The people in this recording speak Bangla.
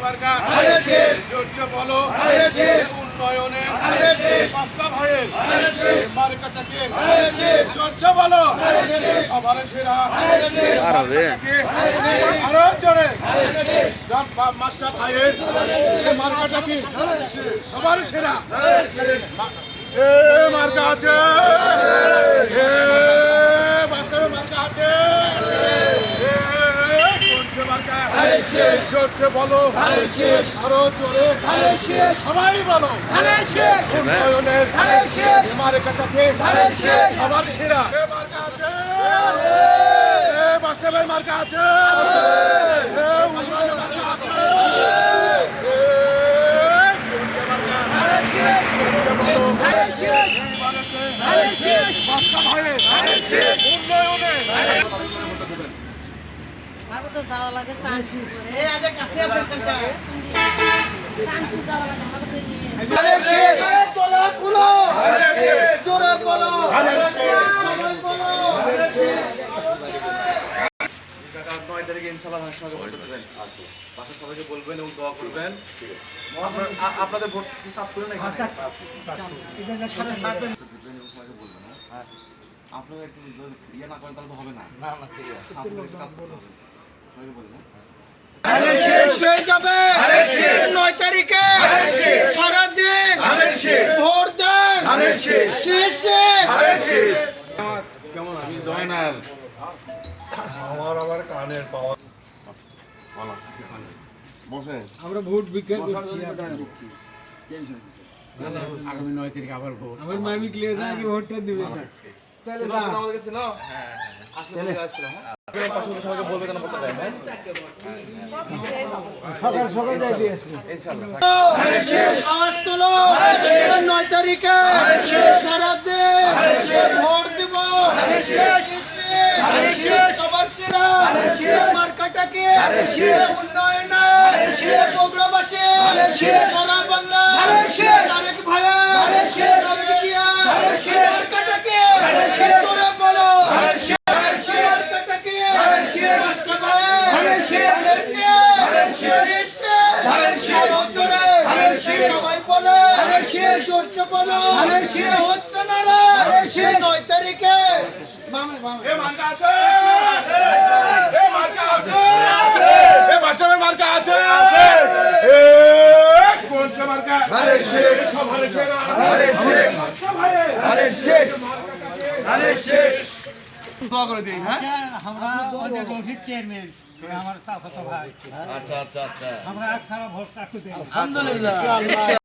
মার্কা জোরছে বলো উন্নয়নে বাচ্চা ভাইয়ের মার্কাটাকে জোরছে বলো সবার সেরা আরো জোরে মাস্টার ভাইয়ের মার্কাটাকে সবার সেরা মার্কা আছে মার্কা আছে বলো আরো জোরে সবাই বলো উন্নয়নের মার্কাটাকে সবার সেরা বাচ্চাদের মার্কা আছে উন্নয়নের মার্কা আছে আগে তো যাওয়া লাগে সানপুর করে এই আজ কাছে আছে সেটা সানপুর যাওয়া লাগে আমাকে তো আরে শেষ তোলা কুলো আরে শেষ জোরে বলো আরে শেষ সবাই বলো আরে শেষ কাকা 9 তারিখে ইনশাআল্লাহ আমার সঙ্গে ভোট দেবেন বাসা সবাইকে বলবেন এবং দোয়া করবেন ঠিক আছে আপনাদের ভোট কি সাথ করে নাকি আচ্ছা এটা সাথে সাথে বলবেন হ্যাঁ আপনারা একটু ইয়ে না করেন তাহলে তো হবে না না না ঠিক আছে আপনাদের কাজ করতে হবে সবাইকে বলবেন আরে শেষ হয়ে যাবে আরে শেষ 9 তারিখে আরে শেষ সারা দিন আরে শেষ ভোট দেন আরে শেষ শেষ আরে শেষ কেমন আমি জয়নাল আমার কানের পাওয়া আমরা ভোট বিক্রি করছি আগামী 9 তারিখ আবার ভোট আমার মামি ক্লিয়ার না কি ভোটটা দিবে না তাহলে আমাদের ছিল হ্যাঁ আসলে আসছিল হ্যাঁ সবাইকে বলবে কেন বলতে দেয় হ্যাঁ সকাল সকাল যাই দিয়ে আসবো ইনশাআল্লাহ আরে শেষ আওয়াজ তোলো আরে শেষ 9 তারিখে আরে শেষ সারা দিন আরে শেষ ভোট দেব আরে শেষ আরে শেষ সবার সেরা আরে শেষ মার্কাটাকে আরে শেষ উন্নয়ন আরে শেষ প্রোগ্রামবাসী আরে শেষ সারা বাংলা আরে শেষ আরেক ভাই আরে শেষ আরেক জিয়া আরে শেষ মার্কাটাকে আরে শেষ তোরা বলো আরে শেষ মার্কাটাকে আরে শেষ সবাই আরে শেষ আরে শেষ আরে শেষ জোরে আরে শেষ সবাই বলো আরে শেষ জোরছে বলো আরে শেষ হচ্ছে না রে আরে শেষ 9 তারিখে বামে বামে মার্কা আছে মার্কা আছে বাচ্চাদের মার্কা আছে কোন মার্কা আরে শেষ সবার সেরা আরে শেষ আরে শেষ আরে শেষ দোয়া করে দিন হ্যাঁ আমরা অনেক অফিস চেয়ারম্যান আমার চাচা ভাই আচ্ছা আচ্ছা আচ্ছা আমরা সারা ভোট কাটতে দেব আলহামদুলিল্লাহ